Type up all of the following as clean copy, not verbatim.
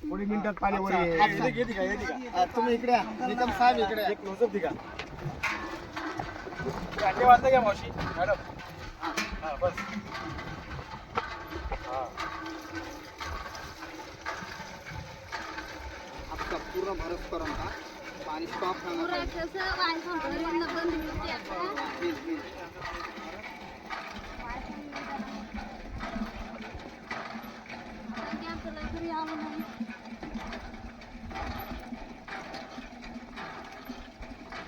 थोडी मिनिटात पाणी वर येईल. तुम्ही इकडे या. निकम साहेब इकडे या. एक क्लोजअप दिका काटे वाजता घ्या मावशी मॅडम. हा बस. आपका पूर्ण भरोस करो ना पानी स्टॉप होना पूरा कसं वायफाय बंद होती आता. प्लीज प्लीज काय आपल्याला घरी आलं नाही.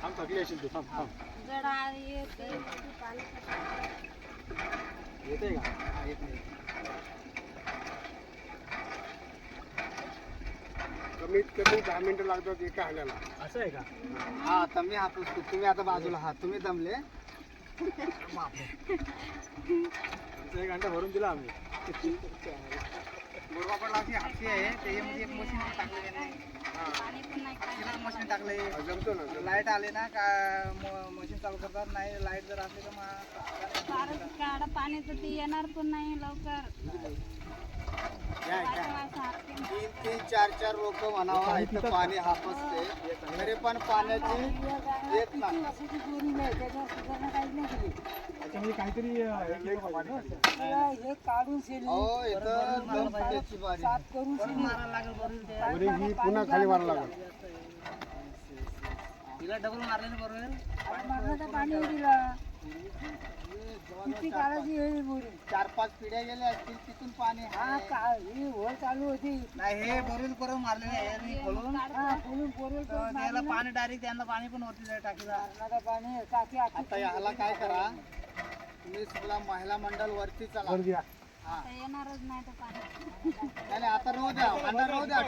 थांब थकली असेल तू. थांब थांब. जड येते पाणी येते का? एक मिनिट कमीत कमी 10 मिनिटं लागतात एका हाण्याला. असं आहे का? हा आता मी हापूस तुम्ही आता बाजूला हा तुम्ही दमले तुमचा 1 घंटा भरून दिला आम्ही. मुरबाडला अशी हापशी आहे त्याच्यामध्ये एक मशीन टाकले नाही पाणी पण नाही काय. मशीन टाकले जमतो ना. लाईट आले ना का मशीन चालू करतात नाही लाईट जर असली तर मग फारच काढा पाणी तर ते येणार पण नाही लवकर. तीन तीन चार चार लोक म्हणावं इथं पाणी हापसते तरी पण पाण्याची येत नाही त्याच्यामध्ये काहीतरी हे केलं पाहिजे ना. हो इथं दम फुटायची बारी वरी ही पुन्हा खाली मारायला लागल. तिला डबल मारले ना बरोबर किती काळाची होईल बोरी 4-5 पिढ्या गेल्या असतील तिथून पाणी हा का ही होळ चालू होती नाही हे बोरिंग करून मारले नाही खोलून हा बोलून बोरेल तर त्याला पाणी डायरेक्ट त्यांना पाणी पण वरती जाय टाकीला आता पाणी टाकी आता याला काय करा तुम्ही सगळा महिला मंडळ वरती चला वर घ्या. हा येणारच नाही तर पाणी. नाही आता राहू द्या अंडा राहू द्या